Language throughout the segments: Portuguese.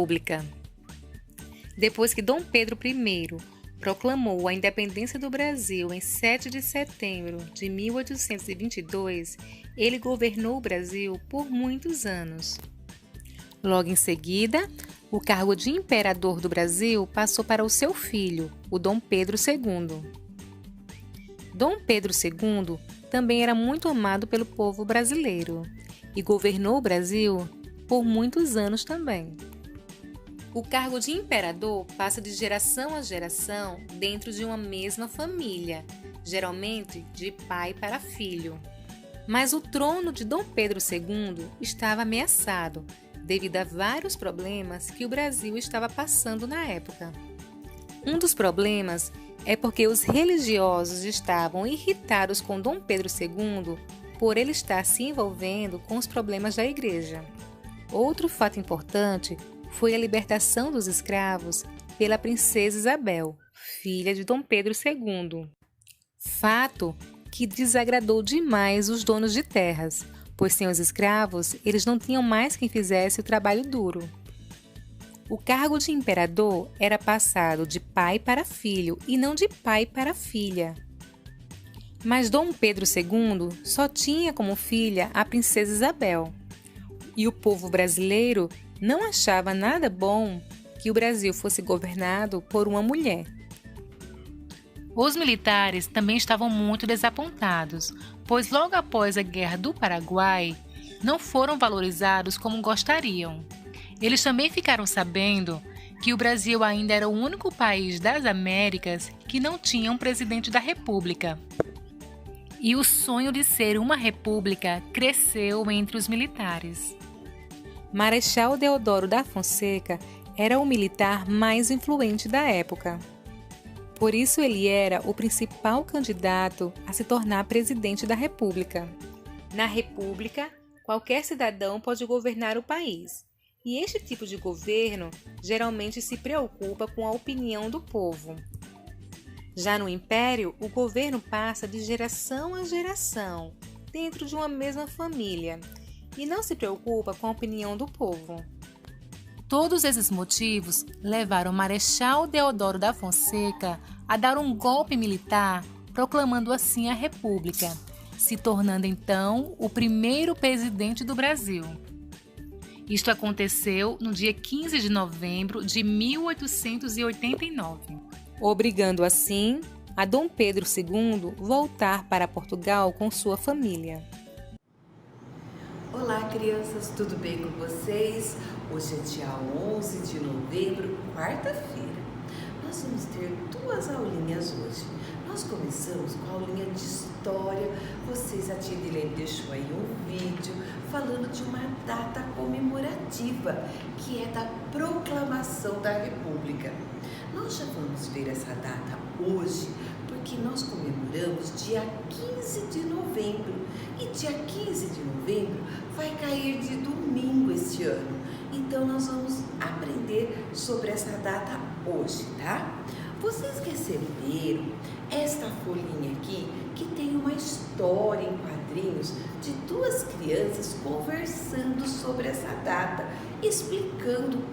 República. Depois que Dom Pedro I proclamou a independência do Brasil em 7 de setembro de 1822, ele governou o Brasil por muitos anos. Logo em seguida, o cargo de imperador do Brasil passou para o seu filho, o Dom Pedro II. Dom Pedro II também era muito amado pelo povo brasileiro e governou o Brasil por muitos anos também. O cargo de imperador passa de geração a geração dentro de uma mesma família, geralmente de pai para filho. Mas o trono de Dom Pedro II estava ameaçado devido a vários problemas que o Brasil estava passando na época. Um dos problemas é porque os religiosos estavam irritados com Dom Pedro II por ele estar se envolvendo com os problemas da igreja. Outro fato importante foi a libertação dos escravos pela princesa Isabel, filha de Dom Pedro II. Fato que desagradou demais os donos de terras, pois sem os escravos, eles não tinham mais quem fizesse o trabalho duro. O cargo de imperador era passado de pai para filho e não de pai para filha. Mas Dom Pedro II só tinha como filha a princesa Isabel. E o povo brasileiro não achava nada bom que o Brasil fosse governado por uma mulher. Os militares também estavam muito desapontados, pois logo após a Guerra do Paraguai, não foram valorizados como gostariam. Eles também ficaram sabendo que o Brasil ainda era o único país das Américas que não tinha um presidente da República. E o sonho de ser uma república cresceu entre os militares. Marechal Deodoro da Fonseca era o militar mais influente da época. Por isso ele era o principal candidato a se tornar presidente da República. Na República, qualquer cidadão pode governar o país. E este tipo de governo geralmente se preocupa com a opinião do povo. Já no Império, o governo passa de geração a geração, dentro de uma mesma família, e não se preocupa com a opinião do povo. Todos esses motivos levaram Marechal Deodoro da Fonseca a dar um golpe militar, proclamando assim a República, se tornando então o primeiro presidente do Brasil. Isto aconteceu no dia 15 de novembro de 1889, obrigando assim a Dom Pedro II voltar para Portugal com sua família. Olá, crianças, tudo bem com vocês? Hoje é dia 11 de novembro, quarta-feira. Nós vamos ter duas aulinhas hoje. Nós começamos com a aulinha de história. A tia Edilene deixou aí um vídeo falando de uma data comemorativa, que é da proclamação da República. Nós já vamos ver essa data hoje, porque nós comemoramos dia 15 de novembro. E dia 15 de novembro vai cair de domingo este ano. Então, nós vamos aprender sobre essa data hoje, tá? Vocês receberam esta folhinha aqui, que tem uma história em quadrinhos de duas crianças conversando sobre essa data, explicando o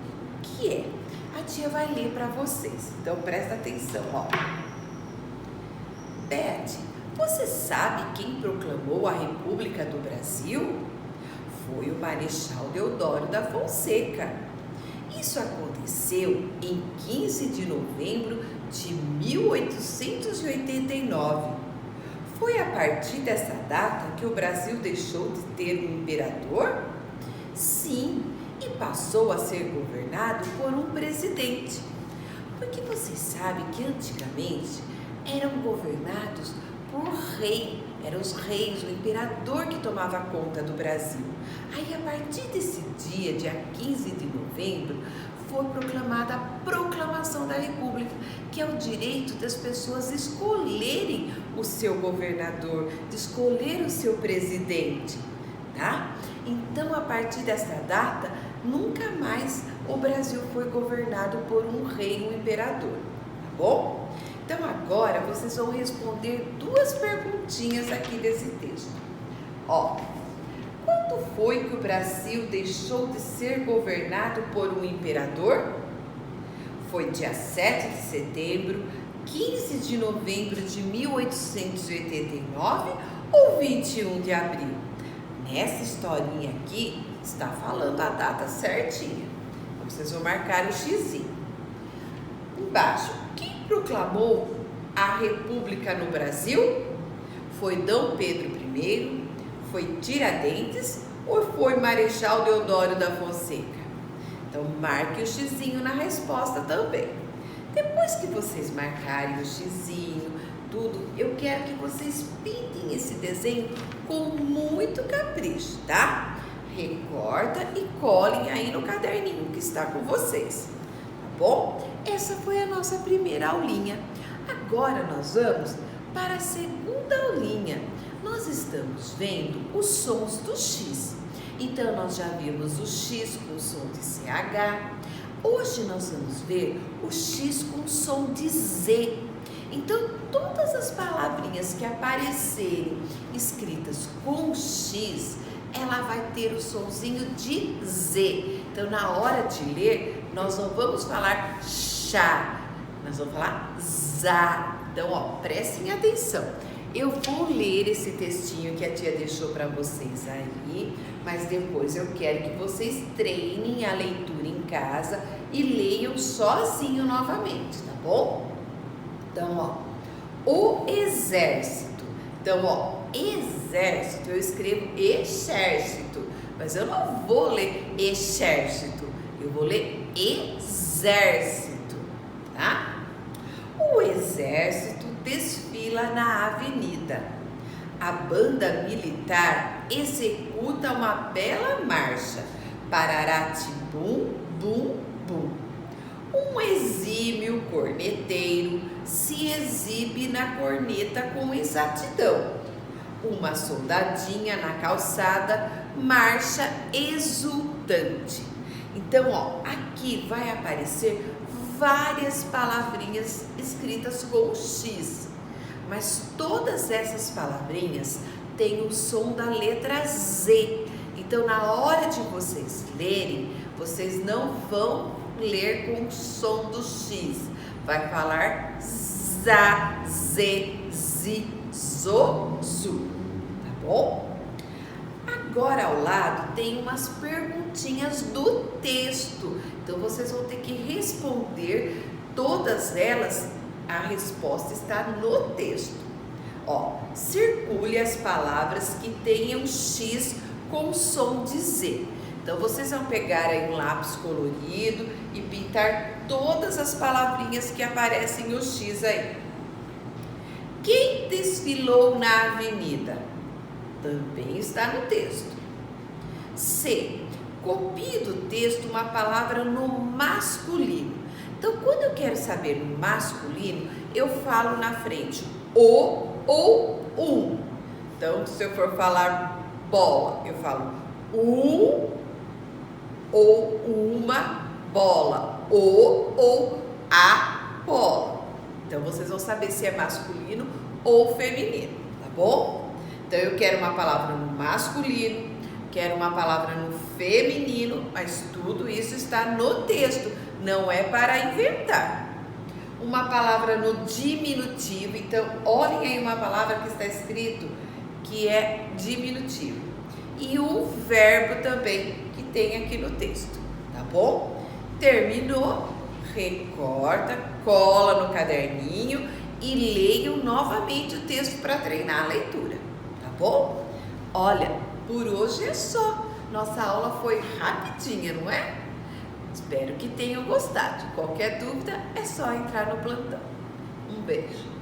que é. A tia vai ler para vocês, então presta atenção, ó. Beth, você sabe quem proclamou a República do Brasil? Foi o Marechal Deodoro da Fonseca. Isso aconteceu em 15 de novembro de 1889. Foi a partir dessa data que o Brasil deixou de ter um imperador? Sim, e passou a ser governado por um presidente. Porque vocês sabem que antigamente eram governados por rei. Eram os reis, o imperador que tomava conta do Brasil. Aí, a partir desse dia 15 de novembro, foi proclamada a proclamação da República, que é o direito das pessoas escolherem o seu governador, de escolher o seu presidente, tá? Então, a partir dessa data, nunca mais o Brasil foi governado por um rei, um imperador, tá bom? Então, agora vocês vão responder duas perguntinhas aqui desse texto. Ó, quando Quando foi que o Brasil deixou de ser governado por um imperador? Foi dia 7 de setembro, 15 de novembro de 1889 ou 21 de abril? Nessa historinha aqui está falando a data certinha. Então, vocês vão marcar o xizinho. Embaixo, quem proclamou a República no Brasil? Foi Dom Pedro I? Foi Tiradentes ou foi Marechal Deodoro da Fonseca? Então, marque o xizinho na resposta também. Depois que vocês marcarem o xizinho, tudo, eu quero que vocês pintem esse desenho com muito capricho, tá? Recorta e colhem aí no caderninho que está com vocês, tá bom? Essa foi a nossa primeira aulinha. Agora nós vamos para a segunda aulinha. Nós estamos vendo os sons do X. Então, nós já vimos o X com som de CH. Hoje nós vamos ver o X com som de Z. Então, todas as palavrinhas que aparecerem escritas com X, ela vai ter o sonzinho de Z. Então, na hora de ler, nós não vamos falar chá, nós vamos falar zá. Então, ó, prestem atenção. Eu vou ler esse textinho que a tia deixou para vocês aí, mas depois eu quero que vocês treinem a leitura em casa e leiam sozinho novamente, tá bom? Então, ó, o exército. Então, ó, exército, eu escrevo exército, mas eu não vou ler exército, eu vou ler exército, tá? O exército desfila na avenida. A banda militar executa uma bela marcha. Parará-tim-bum, bum, bum. Um exímio corneteiro se exibe na corneta com exatidão. Uma soldadinha na calçada marcha exultante. Então, ó, aqui vai aparecer várias palavrinhas escritas com X, mas todas essas palavrinhas têm o som da letra Z. Então, na hora de vocês lerem, vocês não vão ler com o som do X, vai falar za, z, zi, zo, zu, tá bom? Agora ao lado tem umas perguntinhas do texto, então vocês vão ter que responder todas elas, a resposta está no texto. Ó, circule as palavras que tenham X com som de Z. Então vocês vão pegar aí um lápis colorido e pintar todas as palavrinhas que aparecem no X aí. Quem desfilou na avenida? Também está no texto. C. Copie do texto uma palavra no masculino. Então, quando eu quero saber no masculino, eu falo na frente o ou um. Então, se eu for falar bola, eu falo um ou uma bola. O ou a bola. Então, vocês vão saber se é masculino ou feminino, tá bom? Então, eu quero uma palavra no masculino, quero uma palavra no feminino, mas tudo isso está no texto, não é para inventar. Uma palavra no diminutivo, então, olhem aí uma palavra que está escrito que é diminutivo. E um verbo também que tem aqui no texto, tá bom? Terminou, recorta, cola no caderninho e leiam novamente o texto para treinar a leitura, tá bom? Olha, por hoje é só. Nossa aula foi rapidinha, não é? Espero que tenham gostado. Qualquer dúvida é só entrar no plantão. Um beijo.